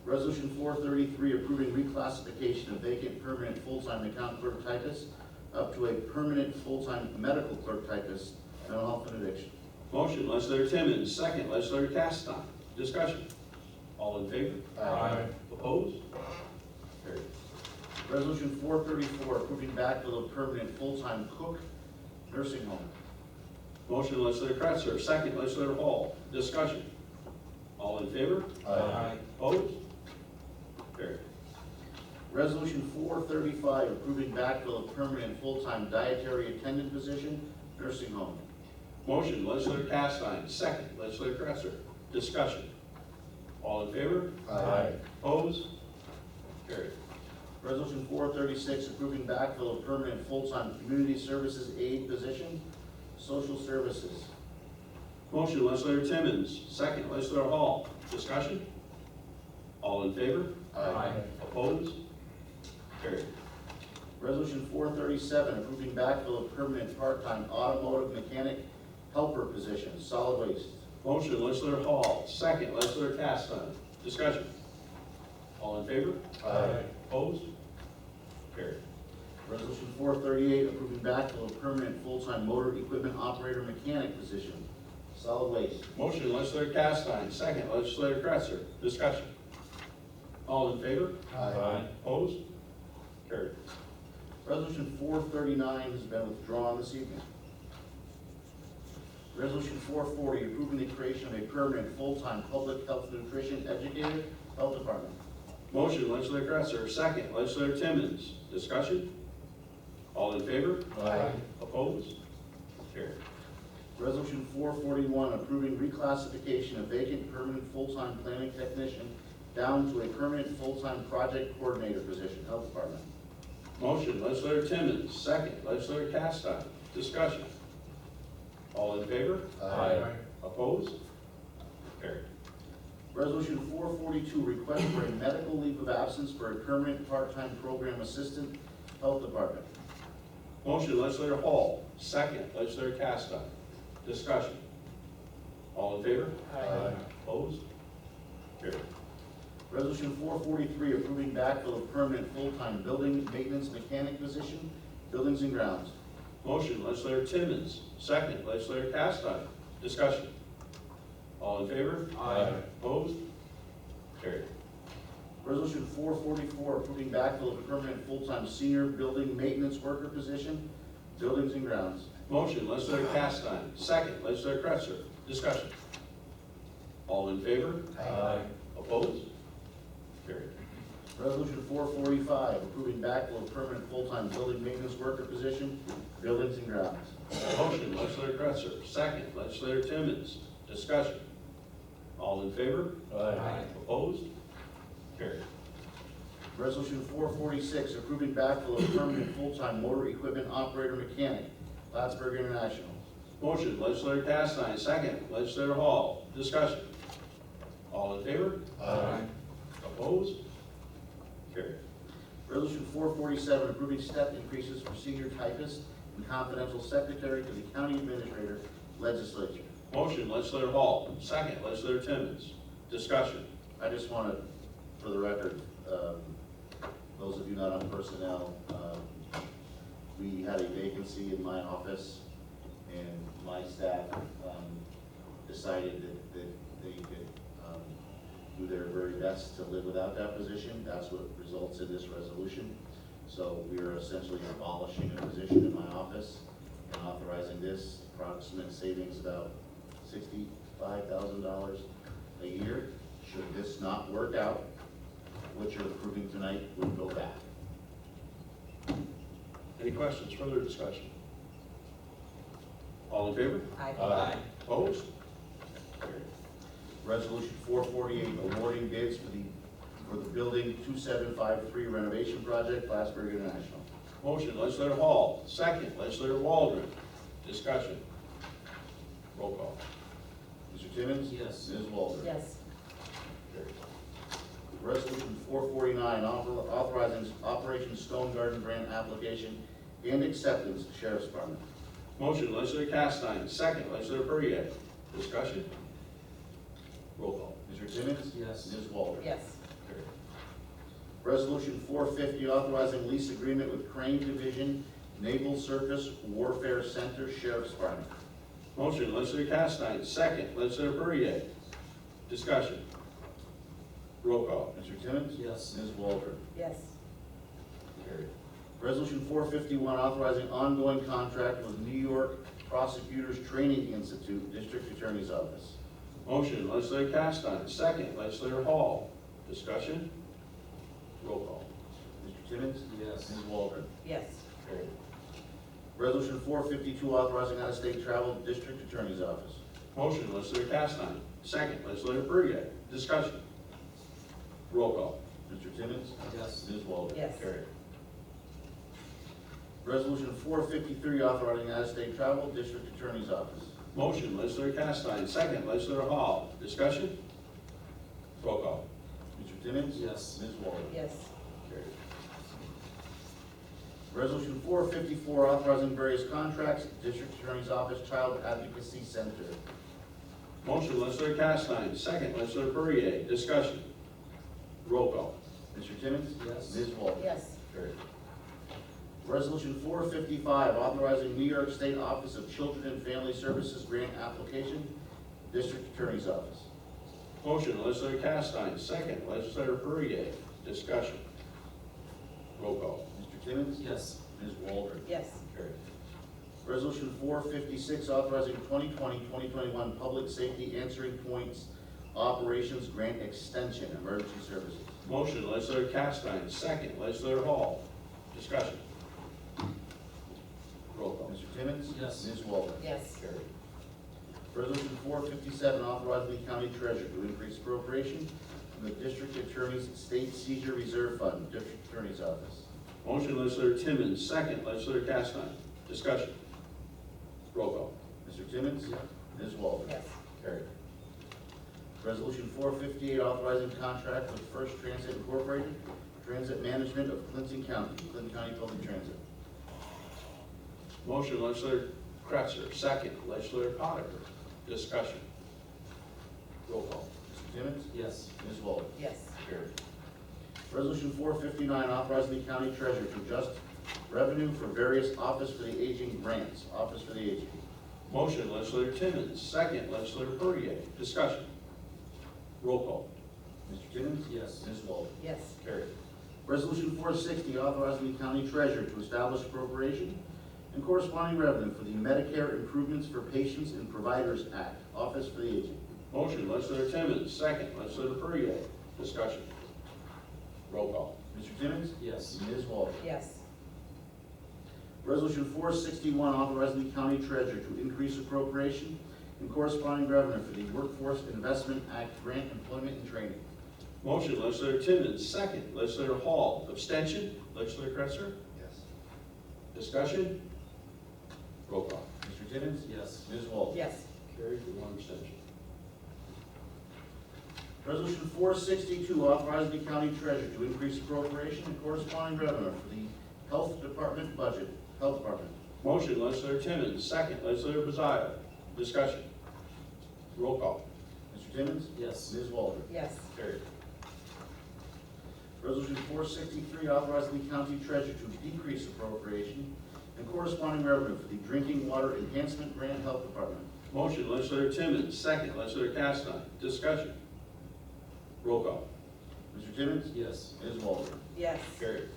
Resolution 433, approving reclassification of vacant permanent full-time account clerk typist up to a permanent full-time medical clerk typist, mental health and addiction. Motion, legislator Timmons. Second, legislator Caston. Discussion. All in favor? Opposed? Carried. Resolution 434, approving backfill of permanent full-time cook, nursing home. Motion, legislator Kretzer. Second, legislator Hall. Discussion. All in favor? Opposed? Carried. Resolution 435, approving backfill of permanent full-time dietary attendant position, nursing home. Motion, legislator Caston. Second, legislator Kretzer. Discussion. All in favor? Opposed? Carried. Resolution 436, approving backfill of permanent full-time community services aide position, social services. Motion, legislator Timmons, second, legislator Hall. Discussion? All in favor? Aye. Opposed? Carried. Resolution 437, approving backfill of permanent part-time automotive mechanic helper position, solid waste. Motion, legislator Hall, second, legislator Castine. Discussion? All in favor? Aye. Opposed? Carried. Resolution 438, approving backfill of permanent full-time motor equipment operator mechanic position, solid waste. Motion, legislator Castine, second, legislator Kretzer. Discussion? All in favor? Aye. Opposed? Carried. Resolution 439 has been withdrawn this evening. Resolution 440, approving the creation of a permanent full-time public health nutrition educator, health department. Motion, legislator Kretzer, second, legislator Timmons. Discussion? All in favor? Aye. Opposed? Carried. Resolution 441, approving reclassification of vacant permanent full-time planning technician down to a permanent full-time project coordinator position, health department. Motion, legislator Timmons, second, legislator Castine. Discussion? All in favor? Aye. Opposed? Carried. Resolution 442, request for a medical leave of absence for a permanent part-time program assistant, health department. Motion, legislator Hall, second, legislator Castine. Discussion? All in favor? Aye. Opposed? Carried. Resolution 443, approving backfill of permanent full-time building maintenance mechanic position, buildings and grounds. Motion, legislator Timmons, second, legislator Castine. Discussion? All in favor? Aye. Opposed? Carried. Resolution 444, approving backfill of permanent full-time senior building maintenance worker position, buildings and grounds. Motion, legislator Castine, second, legislator Kretzer. Discussion? All in favor? Aye. Opposed? Carried. Resolution 445, approving backfill of permanent full-time building maintenance worker position, buildings and grounds. Motion, legislator Kretzer, second, legislator Timmons. Discussion? All in favor? Aye. Opposed? Carried. Resolution 446, approving backfill of permanent full-time motor equipment operator mechanic, Plattsburgh International. Motion, legislator Castine, second, legislator Hall. Discussion? All in favor? Aye. Opposed? Carried. Resolution 447, approving step increases for senior typist and confidential secretary to the county administrator, legislature. Motion, legislator Hall, second, legislator Timmons. Discussion? I just want to, for the record, those of you not on personnel, we had a vacancy in my office, and my staff decided that they could do their very best to live without that position. That's what results in this resolution. So we are essentially abolishing a position in my office and authorizing this approximate savings about $65,000 a year. Should this not work out, what you're approving tonight would go back. Any questions, further discussion? All in favor? Aye. Opposed? Carried. Resolution 448, awarding bids for the building 2753 renovation project, Plattsburgh International. Motion, legislator Hall, second, legislator Waldron. Discussion? Roll call. Mr. Timmons? Yes. Ms. Walter? Yes. Carried. Resolution 449, authorizing Operation Stone Garden grant application and acceptance, Sheriff's Department. Motion, legislator Castine, second, legislator Perrier. Discussion? Roll call. Mr. Timmons? Yes. Ms. Walter? Yes. Carried. Resolution 450, authorizing lease agreement with Crane Division Naval Surface Warfare Center, Sheriff's Department. Motion, legislator Castine, second, legislator Perrier. Discussion? Roll call. Mr. Timmons? Yes. Ms. Walter? Yes. Carried. Resolution 451, authorizing ongoing contract with New York Prosecutors Training Institute, District Attorney's Office. Motion, legislator Castine, second, legislator Hall. Discussion? Roll call. Mr. Timmons? Yes. Ms. Walter? Yes. Carried. Resolution 452, authorizing out-of-state travel, District Attorney's Office. Motion, legislator Castine, second, legislator Perrier. Discussion? Roll call. Mr. Timmons? Yes. Ms. Walter? Yes. Carried. Resolution 453, authorizing out-of-state travel, District Attorney's Office. Motion, legislator Castine, second, legislator Hall. Discussion? Roll call. Mr. Timmons? Yes. Ms. Walter? Yes. Carried. Resolution 454, authorizing various contracts, District Attorney's Office Child Advocacy Center. Motion, legislator Castine, second, legislator Perrier. Discussion? Roll call. Mr. Timmons? Yes. Ms. Walter? Yes. Carried. Resolution 455, authorizing New York State Office of Children and Family Services grant application, District Attorney's Office. Motion, legislator Castine, second, legislator Perrier. Discussion? Roll call. Mr. Timmons? Yes. Ms. Walter? Yes. Carried. Resolution 456, authorizing 2020-2021 Public Safety Answering Points Operations Grant Extension, Emergency Services. Motion, legislator Castine, second, legislator Hall. Discussion? Roll call. Mr. Timmons? Yes. Ms. Walter? Yes. Carried. Resolution 457, authorizing the county treasurer to increase appropriation from the district attorney's state seizure reserve fund, district attorney's office. Motion, legislator Timmons, second, legislator Castine. Discussion? Roll call. Mr. Timmons? Ms. Walter? Yes. Carried. Resolution 458, authorizing contract with First Transit Incorporated, transit management of Clinton County, Clinton County Public Transit. Motion, legislator Kretzer, second, legislator Potter. Discussion? Roll call. Mr. Timmons? Yes. Ms. Walter? Yes. Carried. Resolution 459, authorizing the county treasurer to adjust revenue for various Office for the Aging grants, Office for the Aging. Motion, legislator Timmons, second, legislator Perrier. Discussion? Roll call. Mr. Timmons? Yes. Ms. Walter? Yes. Carried. Resolution 460, authorizing the county treasurer to establish appropriation and corresponding revenue for the Medicare Improvements for Patients and Providers Act, Office for the Aging. Motion, legislator Timmons, second, legislator Perrier. Discussion? Roll call. Mr. Timmons? Yes. Ms. Walter? Yes. Resolution 461, authorizing the county treasurer to increase appropriation and corresponding revenue for the Workforce Investment Act grant employment and training. Motion, legislator Timmons, second, legislator Hall. Abstention? Legislator Kretzer? Yes. Discussion? Roll call. Mr. Timmons? Yes. Ms. Walter? Yes. Carried with one abstention. Resolution 462, authorizing the county treasurer to increase appropriation and corresponding revenue for the Health Department budget, Health Department. Motion, legislator Timmons, second, legislator Bazile. Discussion? Roll call. Mr. Timmons? Yes. Ms. Walter? Yes. Carried. Resolution 463, authorizing the county treasurer to decrease appropriation and corresponding revenue for the Drinking Water Enhancement Grant Health Department. Motion, legislator Timmons, second, legislator Castine. Discussion? Roll call. Mr. Timmons? Yes. Ms. Walter? Yes. Carried.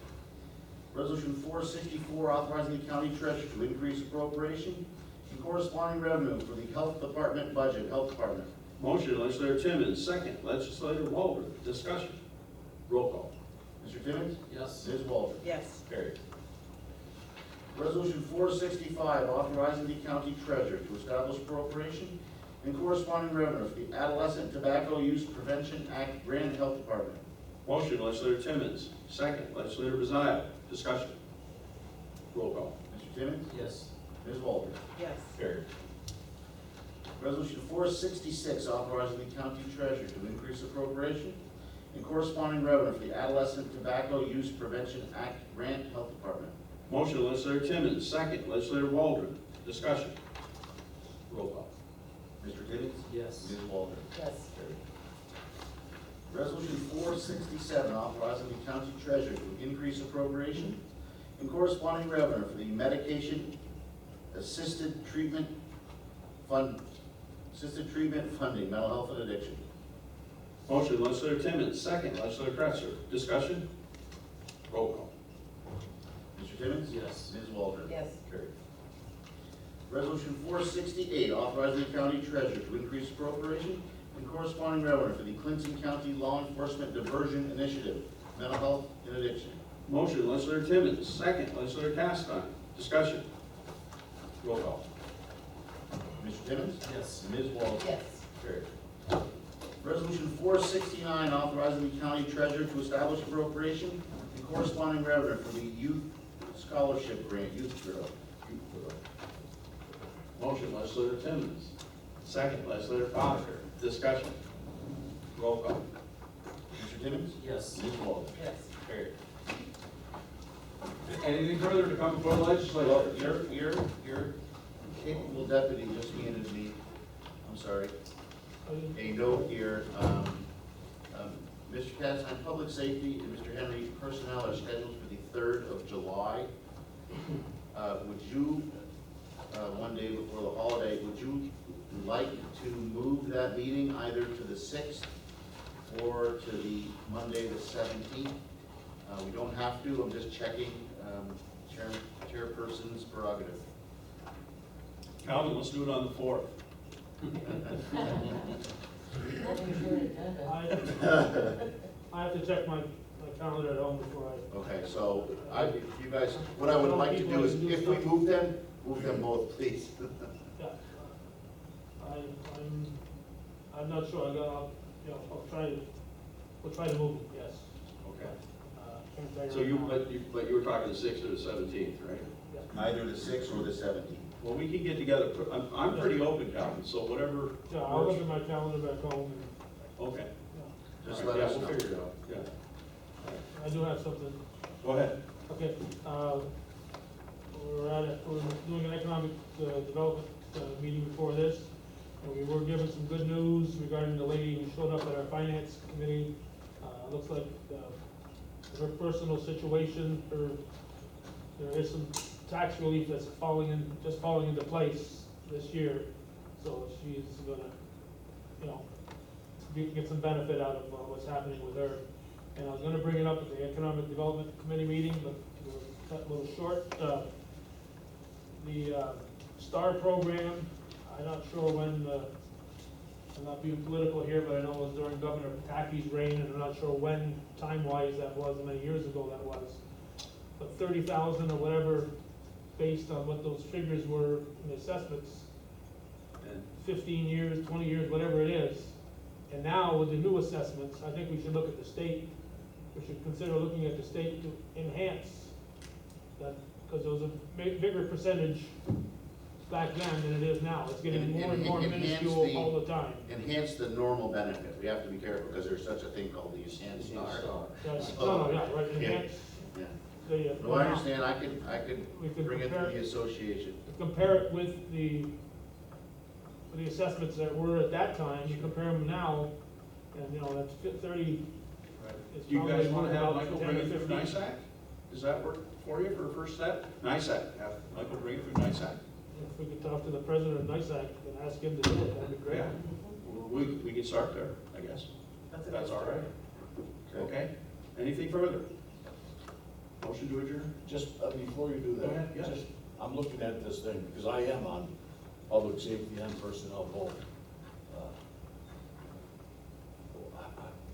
Resolution 464, authorizing the county treasurer to increase appropriation and corresponding revenue for the Health Department budget, Health Department. Motion, legislator Timmons, second, legislator Waldron. Discussion? Roll call. Mr. Timmons? Yes. Ms. Walter? Yes. Carried. Resolution 465, authorizing the county treasurer to establish appropriation and corresponding revenue for the Adolescent Tobacco Use Prevention Act Grand Health Department. Motion, legislator Timmons, second, legislator Bazile. Discussion? Roll call. Mr. Timmons? Yes. Ms. Walter? Yes. Carried. Resolution 466, authorizing the county treasurer to increase appropriation and corresponding revenue for the Adolescent Tobacco Use Prevention Act Grant Health Department. Motion, legislator Timmons, second, legislator Waldron. Discussion? Roll call. Mr. Timmons? Yes. Ms. Walter? Yes. Carried. Resolution 467, authorizing the county treasurer to increase appropriation and corresponding revenue for the Medication Assisted Treatment Funding, Mental Health and Addiction. Motion, legislator Timmons, second, legislator Kretzer. Discussion? Roll call. Mr. Timmons? Yes. Ms. Walter? Yes. Carried. Resolution 468, authorizing the county treasurer to increase appropriation and corresponding revenue for the Clinton County Law Enforcement Diversion Initiative, Mental Health and Addiction. Motion, legislator Timmons, second, legislator Castine. Discussion? Roll call. Mr. Timmons? Yes. Ms. Walter? Yes. Carried. Resolution 469, authorizing the county treasurer to establish appropriation and corresponding revenue for the Youth Scholarship Grant, Youth Bureau. Motion, legislator Timmons. Second, legislator Potter. Discussion. Roll call. Mr. Timmons? Yes. Ms. Walsh? Yes. Carried. Anything further to come before the legislature? Well, your capable deputy just handed me, I'm sorry, a note here. Mr. Cass, on public safety and Mr. Henry, personnel are scheduled for the 3rd of July. Would you, one day before the holiday, would you like to move that meeting either to the 6th or to the Monday, the 17th? We don't have to, I'm just checking chairperson's prerogative. Calvin, let's do it on the 4th. I have to check my calendar at home before Okay, so if you guys, what I would like to do is, if we move them both, please. yeah. I'm not sure, I'll try, we'll try to move it, yes. Okay. Can't tell you So right you, now. but you were talking the 6th or the 17th, right? Either the 6th or the 17th. Well, we can get together, I'm pretty open, Calvin, so whatever. Yeah, I'll look at my calendar back home, Okay. Just All let right, us yeah, know. we'll figure it out, yeah. I do have something. Go ahead. Okay, we're doing an economic development meeting before this, and we were given some good news regarding the lady who showed up at our finance committee. Looks like her personal situation, there is some tax relief that's just falling into place this year, so she's gonna, get some benefit out of what's happening with her. And I was gonna bring it up at the Economic Development Committee meeting, but we were cut a little short. The STAR program, I'm not sure when, I'm not being political here, but I know it was during Governor Pataki's reign, and I'm not sure when, time-wise, that was, how many years ago that was. But 30,000 or whatever, based on what those figures were in the assessments, And 15 years, 20 years, whatever it is. And now with the new assessments, I think we should look at the state, we should consider looking at the state to enhance that, because there was a bigger percentage back then than it is now. It's getting more and more minuscule all the time. Enhance the normal benefit. We have to be careful because there's such a thing called the enhanced star. Yeah, right, enhance Yeah. the. No, I understand. I We could could bring it to compare the association. Compare it with the assessments that were at that time, you compare them now, and, that's 30. it's do you guys probably wanna have about Michael 10 bring or it through 15. NISAC? Does that work for you for a first step? NISAC, have Michael bring it through NISAC? If we could talk to the president of NISAC and ask him to do it, that'd be great. Yeah. We can start there, I guess. That's all right. Okay, anything further? Motion to adjourn? Just before you do Go ahead, that, yes. I'm looking at this thing, because I am on public safety and personnel both.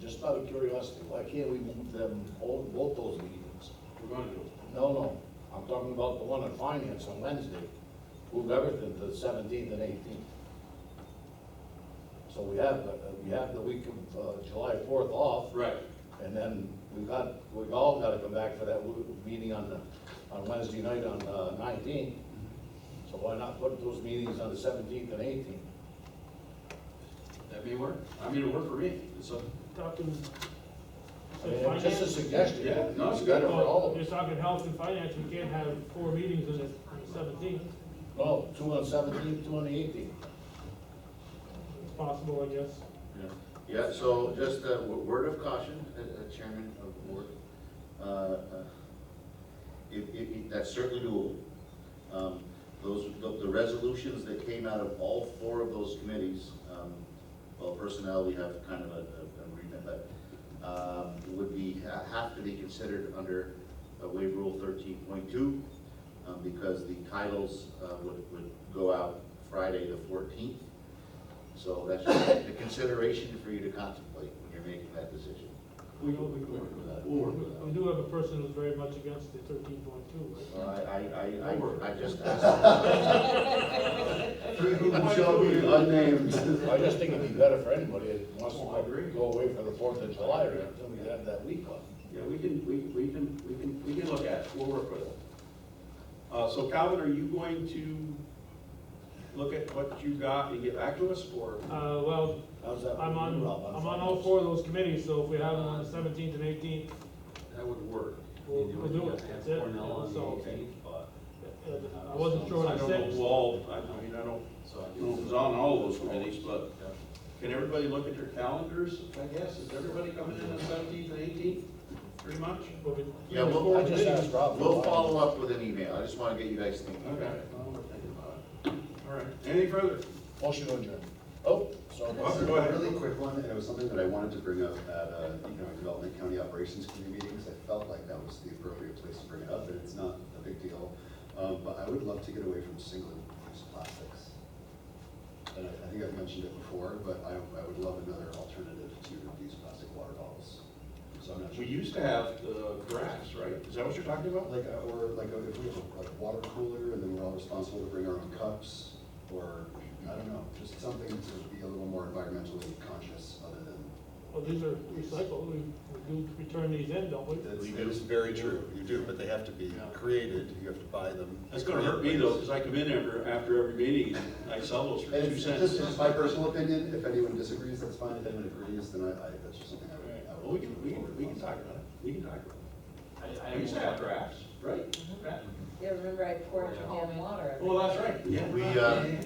Just out of curiosity, why can't we move them, both those meetings? We're going to. No, I'm talking about the one on finance on Wednesday. Move everything to the 17th and 18th. So we have the week of July 4th off. Right. And then we've all got to come back for that meeting on Wednesday night on 19th. So why not put those meetings on the 17th and 18th? That may work. I mean, it'll work for me. It's a, Talking. I mean, just a suggestion. Yeah, no, it's It's better good. for all of You're us. talking health and finance, we can't have 4 meetings on the 17th. No, 2 on the 17th, 2 on the 18th. It's possible, I guess. Yeah, so just a word of caution, Chairman of the Board. That's certainly doable. The resolutions that came out of all 4 of those committees, well, personnel, we have kind of an agreement, but would have to be considered under Waive Rule 13.2, because the titles would go out Friday the 14th. So that's just a consideration for you to contemplate when you're making that decision. we can work with that. We do have a person who's very much against the 13.2, right? I just asked. Shall be unnamed. I just think it'd be better for anybody that wants Oh, I agree. to go away for the 4th of July, or until we have that week off. Yeah, we can look at it. We'll work with it. So Calvin, are you going to look at what you got and get back to us, or? Well, How's that? I'm on all four of those committees, so if we have them on the 17th and 18th, That would work. We'll You know, do you it. got to have That's it. Cornell on the So- 18th, but. I wasn't sure I what don't I know, said. Wall, I mean, I don't So I know who's on all those committees, but can everybody look at their calendars, I guess? Is everybody coming in on 17th and 18th, pretty much? Yeah, well, I just asked Rob. we'll follow up with an email. I just want to get you guys thinking. Okay, well, we're thinking about it. All right, anything further? Motion to adjourn. Oh, sorry. Well, go ahead. A really quick one, and it was something that I wanted to bring up at Economic Development County Operations Committee meetings. I felt like that was the appropriate place to bring it up, and it's not a big deal. But I would love to get away from single-use plastics. And I think I've mentioned it before, but I would love another alternative to these plastic water bottles. So I'm not sure. We used to have the graphs, right? Is that what you're talking about? Like, or like if we have a water cooler and then we're all responsible to bring our own cups, or, I don't know, just something to be a little more environmentally conscious other than. Well, these are recycled, we do return these in, don't we? That is very true, you do, but they have to be created, you have to buy them. That's gonna hurt me though, because I come in after every meeting, and I sell those for And 2 it's cents. just, it's my personal opinion, if anyone disagrees, that's fine, if anyone agrees, then that's just something I would. Well, we can talk about it, we can talk about it. I used to have graphs, right? Yeah, remember I poured your damn water every Well, that's right, yeah.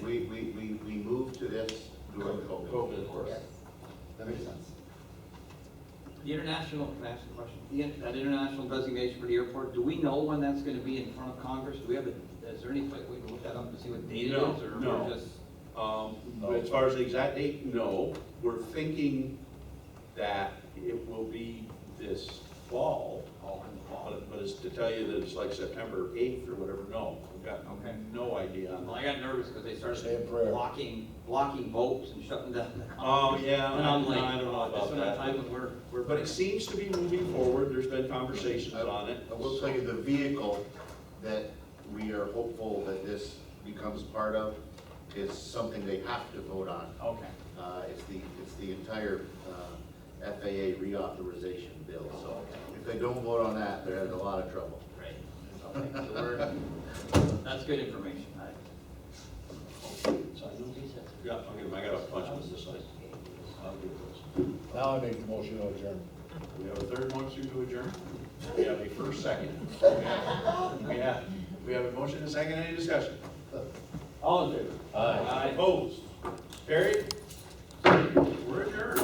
We moved to this during COVID. COVID, of course. Yes. That makes sense. The international, can I ask a question? That international designation for the airport, do we know when that's gonna be in front of Congress? Do we have is there any way we can look that up and see what date it No, is, or no. we're just? As far as the exact date, no. We're thinking that it will be this fall, but it's to tell you that it's like September 8th or whatever, no. We've got Okay. no idea on Well, that. I got nervous because they Say a started prayer. blocking boats and shutting down the Oh, Congress. yeah, And I'm I like, don't know this about is a time that. when we're. But it seems to be moving forward. There's been conversations on it. I will tell you, the vehicle that we are hopeful that this becomes part of is something they have to vote on. Okay. It's the entire FAA reauthorization bill, so if they don't vote on that, they're in a lot of trouble. Right. Okay, so that's good information. Yeah, I'll give him, I got a bunch of them this side. I'll give those. Now I make the motion to adjourn. We have a third motion to adjourn. We have a first second. We have a motion and a second. Any discussion? All in favor? Aye. Opposed? Carried? We're adjourned.